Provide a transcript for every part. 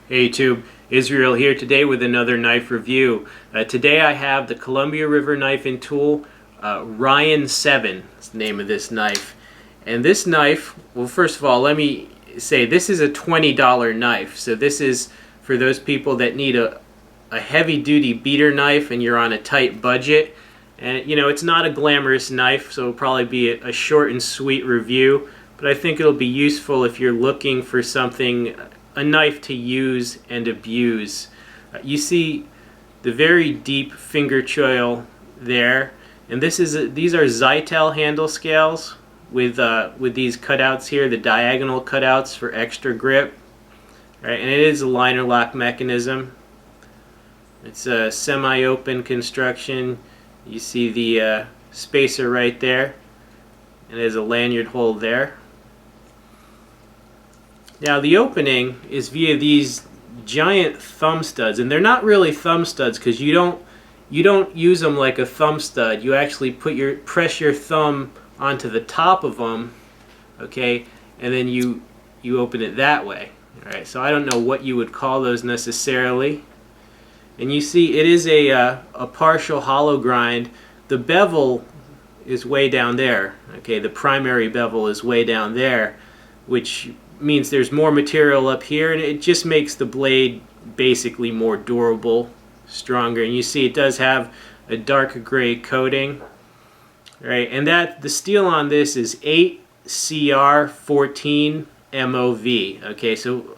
Hey YouTube, Israel here today with another knife review. Today I have the Columbia River knife and tool, Ryan 7 is the name of this knife. And this knife, well, first of all, let me say this is a $20 knife. So this is for those people that need a heavy duty beater knife and you're on a tight budget. And you know, it's not a glamorous knife, so it'll probably be a short and sweet review. But I think it'll be useful if you're looking for something, a knife to use and abuse. You see the very deep finger choil there, and these are Zytel handle scales with these cutouts here, the diagonal cutouts for extra grip. Right, and it is a liner lock mechanism. It's a semi-open construction. You see the spacer right there, and there's a lanyard hole there. Now the opening is via these giant thumb studs, and they're not really thumb studs because you don't use them like a thumb stud. You actually press your thumb onto the top of them, okay, and then you open it that way. All right, so I don't know what you would call those necessarily. And you see it is a partial hollow grind. The bevel is way down there. Okay, the primary bevel is way down there, which means there's more material up here, and it just makes the blade basically more durable, stronger. And you see it does have a dark gray coating, right? And that the steel on this is 8CR14 MOV. Okay, so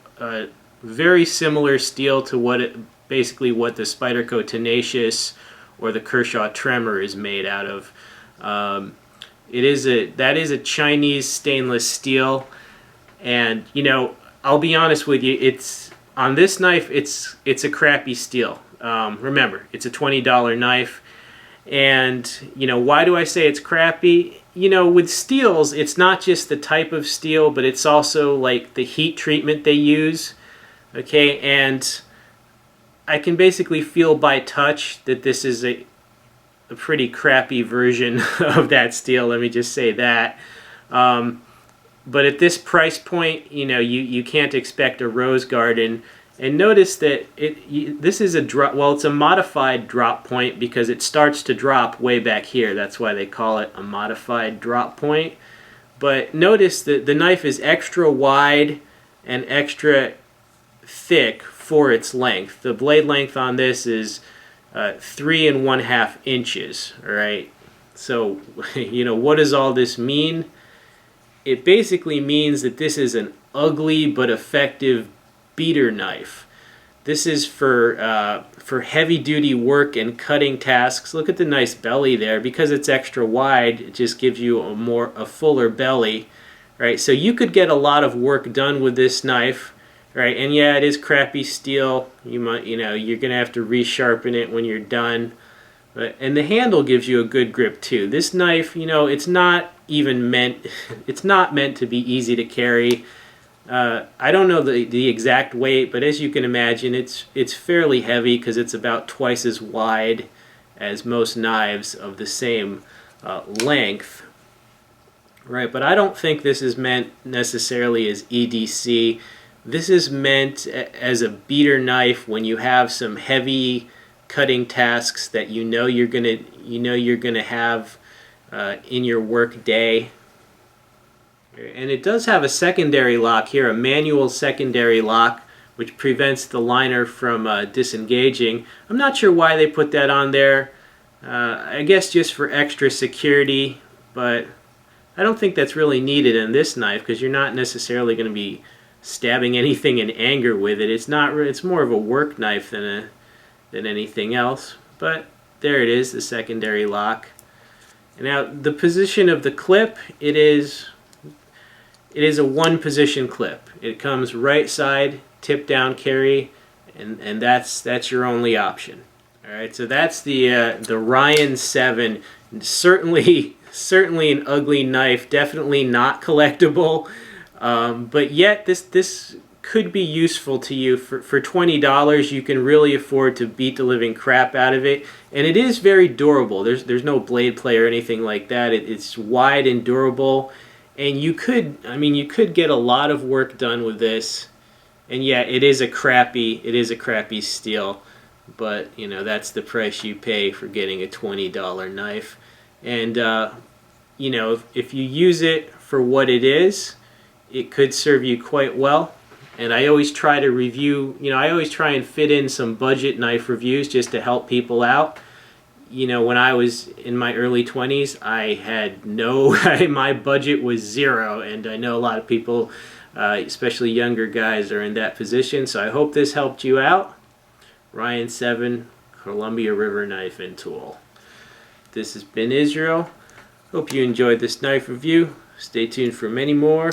very similar steel to basically what the Spyderco Tenacious or the Kershaw Tremor is made out of. That is a Chinese stainless steel. And you know, I'll be honest with you, it's on this knife, it's a crappy steel. Remember, it's a $20 knife, and you know, why do I say it's crappy? You know, with steels, it's not just the type of steel, but it's also like the heat treatment they use. Okay, and I can basically feel by touch that this is a pretty crappy version of that steel. Let me just say that. But at this price point, you know, you can't expect a rose garden. And notice that this is a drop. Well, it's a modified drop point because it starts to drop way back here. That's why they call it a modified drop point. But notice that the knife is extra wide and extra thick for its length. The blade length on this is 3 1/2 inches. All right. So, you know, what does all this mean? It basically means that this is an ugly but effective beater knife. This is for heavy-duty work and cutting tasks. Look at the nice belly there. Because it's extra wide, it just gives you a fuller belly, right? So you could get a lot of work done with this knife, right? And yeah, it is crappy steel. You're gonna have to resharpen it when you're done. And the handle gives you a good grip too. This knife, you know, it's not meant to be easy to carry. I don't know the exact weight, but as you can imagine, it's fairly heavy because it's about twice as wide as most knives of the same length. Right, but I don't think this is meant necessarily as EDC. This is meant as a beater knife when you have some heavy cutting tasks that you know you're gonna have in your work day. And it does have a secondary lock here, a manual secondary lock, which prevents the liner from disengaging. I'm not sure why they put that on there. I guess just for extra security, but I don't think that's really needed in this knife because you're not necessarily going to be stabbing anything in anger with it. It's more of a work knife than anything else. But there it is, the secondary lock. And now the position of the clip, it is a one-position clip. It comes right side, tip down carry, and that's your only option. All right, so that's the Ryan 7. Certainly an ugly knife. Definitely not collectible. But yet this could be useful to you. For $20, you can really afford to beat the living crap out of it, and it is very durable. There's no blade play or anything like that. It's wide and durable, and you could get a lot of work done with this, And yeah, it is a crappy steel, but you know, that's the price you pay for getting a $20 knife. And you know, if you use it for what it is, it could serve you quite well. And I always try to review, you know, I always try and fit in some budget knife reviews just to help people out. You know, when I was in my early 20s, I had no, my budget was zero, and I know a lot of people, especially younger guys, are in that position. So I hope this helped you out. Ryan 7, Columbia River Knife and Tool. This has been Israel. Hope you enjoyed this knife review. Stay tuned for many more.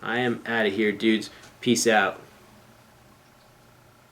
I am out of here, dudes. Peace out.